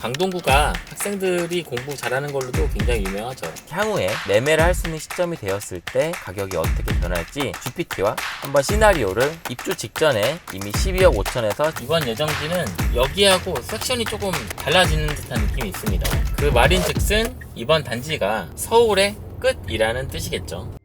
강동구가 학생들이 공부 잘하는 걸로도 굉장히 유명하죠. 향후에 매매를 할 수 있는 시점이 되었을 때 가격이 어떻게 변할지 GPT와 한번 시나리오를 입주 직전에 이미 12억 5천에서 이번 예정지는 여기하고 섹션이 조금 달라지는 듯한 느낌이 있습니다. 그 말인즉슨 이번 단지가 서울의 끝이라는 뜻이겠죠.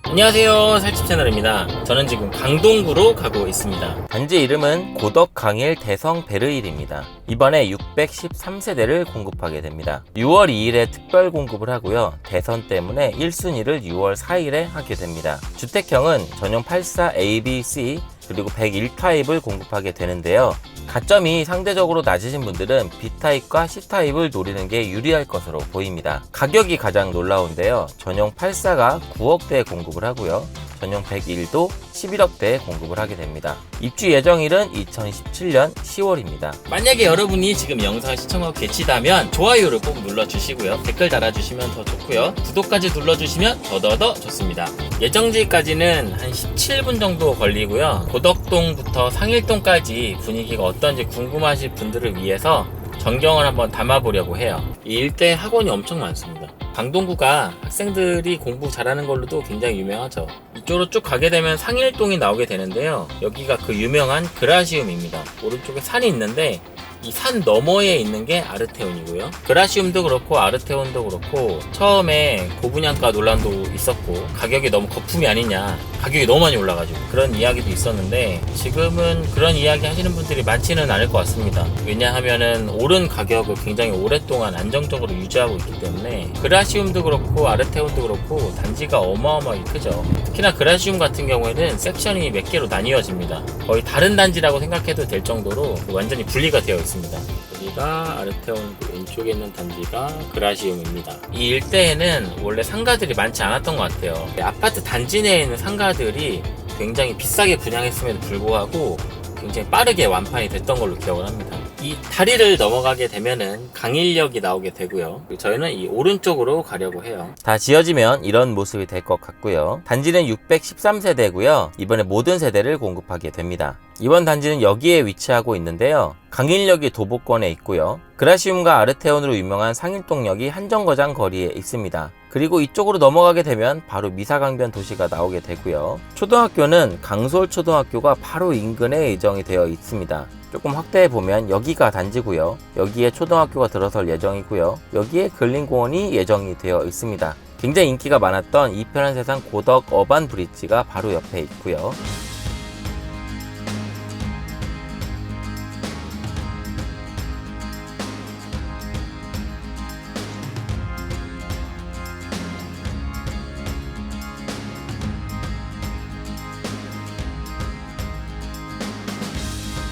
안녕하세요, 살집 채널입니다. 저는 지금 강동구로 가고 있습니다. 단지 이름은 고덕 강일 대성 베르일입니다. 이번에 613세대를 공급하게 됩니다. 6월 2일에 특별 공급을 하고요. 대선 때문에 1순위를 6월 4일에 하게 됩니다. 주택형은 전용 84 ABC 그리고 101타입을 공급하게 되는데요. 가점이 상대적으로 낮으신 분들은 B타입과 C타입을 노리는 게 유리할 것으로 보입니다. 가격이 가장 놀라운데요. 전용 84가 9억대에 공급을 하고요. 전용 101도 11억대에 공급을 하게 됩니다. 입주 예정일은 2017년 10월입니다. 만약에 여러분이 지금 영상을 시청하고 계시다면 좋아요를 꼭 눌러주시고요. 댓글 달아주시면 더 좋고요. 구독까지 눌러주시면 더더더 좋습니다. 예정지까지는 한 17분 정도 걸리고요. 고덕동부터 상일동까지 분위기가 어떤지 궁금하실 분들을 위해서 전경을 한번 담아보려고 해요. 이 일대 학원이 엄청 많습니다. 강동구가 학생들이 공부 잘하는 걸로도 굉장히 유명하죠. 이쪽으로 쭉 가게 되면 상일동이 나오게 되는데요. 여기가 그 유명한 그라시움입니다. 오른쪽에 산이 있는데 이 산 너머에 있는 게 아르테온이고요. 그라시움도 그렇고 아르테온도 그렇고 처음에 고분양가 논란도 있었고 가격이 너무 거품이 아니냐, 가격이 너무 많이 올라가지고 그런 이야기도 있었는데 지금은 그런 이야기 하시는 분들이 많지는 않을 것 같습니다. 왜냐하면은 오른 가격을 굉장히 오랫동안 안정적으로 유지하고 있기 때문에 그라시움도 그렇고 아르테온도 그렇고 단지가 어마어마하게 크죠. 특히나 그라시움 같은 경우에는 섹션이 몇 개로 나뉘어집니다. 거의 다른 단지라고 생각해도 될 정도로 완전히 분리가 되어 있습니다. 여기가 아르테온 왼쪽에 있는 단지가 그라시움입니다. 이 일대에는 원래 상가들이 많지 않았던 것 같아요. 아파트 단지 내에 있는 상가들이 굉장히 비싸게 분양했음에도 불구하고 굉장히 빠르게 완판이 됐던 걸로 기억을 합니다. 이 다리를 넘어가게 되면은 강일역이 나오게 되고요. 저희는 이 오른쪽으로 가려고 해요. 다 지어지면 이런 모습이 될 것 같고요. 단지는 613세대고요. 이번에 모든 세대를 공급하게 됩니다. 이번 단지는 여기에 위치하고 있는데요. 강일역이 도보권에 있고요. 그라시움과 아르테온으로 유명한 상일동역이 한정거장 거리에 있습니다. 그리고 이쪽으로 넘어가게 되면 바로 미사강변 도시가 나오게 되고요. 초등학교는 강솔초등학교가 바로 인근에 예정이 되어 있습니다. 조금 확대해 보면 여기가 단지고요. 여기에 초등학교가 들어설 예정이고요. 여기에 근린공원이 예정이 되어 있습니다. 굉장히 인기가 많았던 이 편한 세상 고덕 어반 브릿지가 바로 옆에 있고요.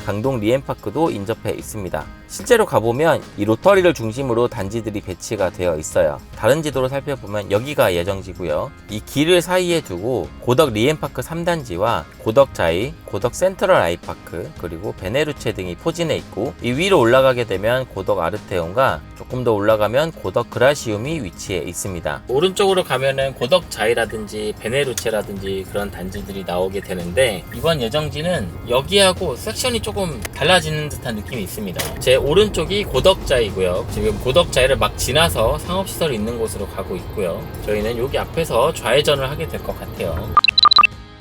강동 리엠파크도 인접해 있습니다. 실제로 가보면 이 로터리를 중심으로 단지들이 배치가 되어 있어요. 다른 지도로 살펴보면 여기가 예정지고요. 이 길을 사이에 두고 고덕 리엠파크 3단지와 고덕 자이, 고덕 센트럴 아이파크, 그리고 베네루체 등이 포진해 있고 이 위로 올라가게 되면 고덕 아르테온과 조금 더 올라가면 고덕 그라시움이 위치해 있습니다. 오른쪽으로 가면은 고덕 자이라든지 베네루체라든지 그런 단지들이 나오게 되는데 이번 예정지는 여기하고 섹션이 조금 달라지는 듯한 느낌이 있습니다. 제 오른쪽이 고덕자이고요. 지금 고덕자이를 막 지나서 상업시설이 있는 곳으로 가고 있고요. 저희는 여기 앞에서 좌회전을 하게 될 것 같아요.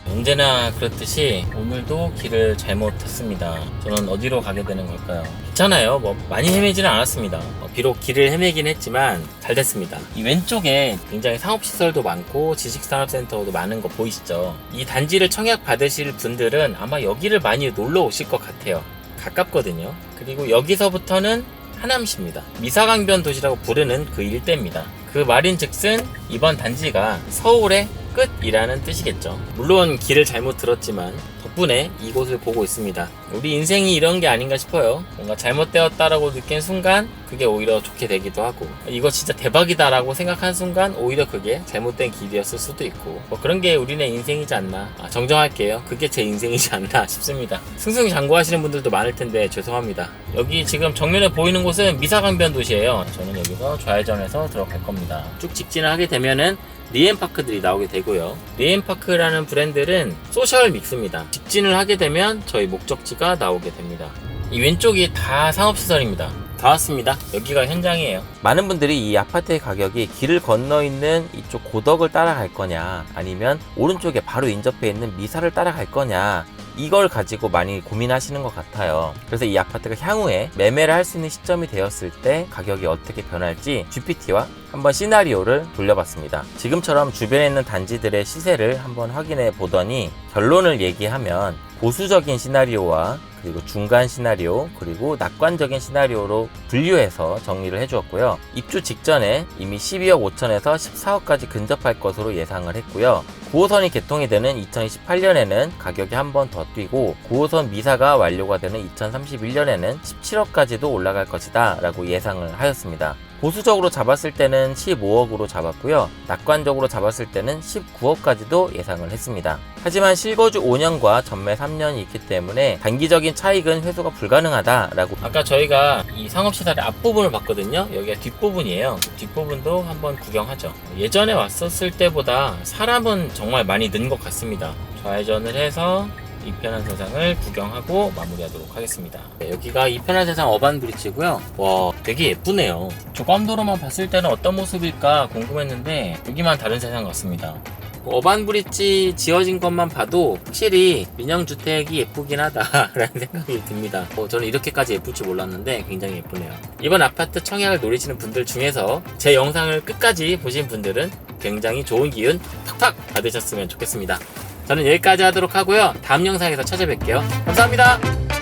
언제나 그렇듯이 오늘도 길을 잘못했습니다. 저는 어디로 가게 되는 걸까요? 괜찮아요. 많이 헤매지는 않았습니다. 비록 길을 헤매긴 했지만 잘 됐습니다. 이 왼쪽에 굉장히 상업시설도 많고 지식산업센터도 많은 거 보이시죠? 이 단지를 청약 받으실 분들은 아마 여기를 많이 놀러 오실 것 같아요. 가깝거든요. 그리고 여기서부터는 하남시입니다. 미사강변 도시라고 부르는 그 일대입니다. 그 말인즉슨 이번 단지가 서울의 끝이라는 뜻이겠죠. 물론 길을 잘못 들었지만 덕분에 이곳을 보고 있습니다. 우리 인생이 이런 게 아닌가 싶어요. 뭔가 잘못되었다라고 느낀 순간 그게 오히려 좋게 되기도 하고 이거 진짜 대박이다라고 생각한 순간 오히려 그게 잘못된 길이었을 수도 있고 그런 게 우리네 인생이지 않나. 정정할게요. 그게 제 인생이지 않나 싶습니다. 승승장구하시는 분들도 많을 텐데 죄송합니다. 여기 지금 정면에 보이는 곳은 미사강변 도시예요. 저는 여기서 좌회전해서 들어갈 겁니다. 쭉 직진을 하게 되면은 리엠파크들이 나오게 되고요. 리엠파크라는 브랜드는 소셜 믹스입니다. 직진을 하게 되면 저희 목적지가 나오게 됩니다. 이 왼쪽이 다 상업시설입니다. 다 왔습니다. 여기가 현장이에요. 많은 분들이 이 아파트의 가격이 길을 건너 있는 이쪽 고덕을 따라갈 거냐, 아니면 오른쪽에 바로 인접해 있는 미사를 따라갈 거냐, 이걸 가지고 많이 고민하시는 것 같아요. 그래서 이 아파트가 향후에 매매를 할 수 있는 시점이 되었을 때 가격이 어떻게 변할지 GPT와 한번 시나리오를 돌려봤습니다. 지금처럼 주변에 있는 단지들의 시세를 한번 확인해 보더니 결론을 얘기하면 보수적인 시나리오와 그리고 중간 시나리오, 그리고 낙관적인 시나리오로 분류해서 정리를 해주었고요. 입주 직전에 이미 12억 5천에서 14억까지 근접할 것으로 예상을 했고요. 9호선이 개통이 되는 2028년에는 가격이 한 번 더 뛰고 9호선 미사가 완료가 되는 2031년에는 17억까지도 올라갈 것이다 라고 예상을 하였습니다. 보수적으로 잡았을 때는 15억으로 잡았고요. 낙관적으로 잡았을 때는 19억까지도 예상을 했습니다. 하지만 실거주 5년과 전매 3년이 있기 때문에 단기적인 차익은 회수가 불가능하다라고. 아까 저희가 이 상업시설의 앞부분을 봤거든요. 여기가 뒷부분이에요. 뒷부분도 한번 구경하죠. 예전에 왔었을 때보다 사람은 정말 많이 는 것 같습니다. 좌회전을 해서 이편한 세상을 구경하고 마무리하도록 하겠습니다. 네, 여기가 이편한 세상 어반 브릿지고요. 와, 되게 예쁘네요. 조감도로만 봤을 때는 어떤 모습일까 궁금했는데 여기만 다른 세상 같습니다. 어반 브릿지 지어진 것만 봐도 확실히 민영주택이 예쁘긴 하다라는 생각이 듭니다. 저는 이렇게까지 예쁠 줄 몰랐는데 굉장히 예쁘네요. 이번 아파트 청약을 노리시는 분들 중에서 제 영상을 끝까지 보신 분들은 굉장히 좋은 기운 팍팍 받으셨으면 좋겠습니다. 저는 여기까지 하도록 하고요. 다음 영상에서 찾아뵐게요. 감사합니다.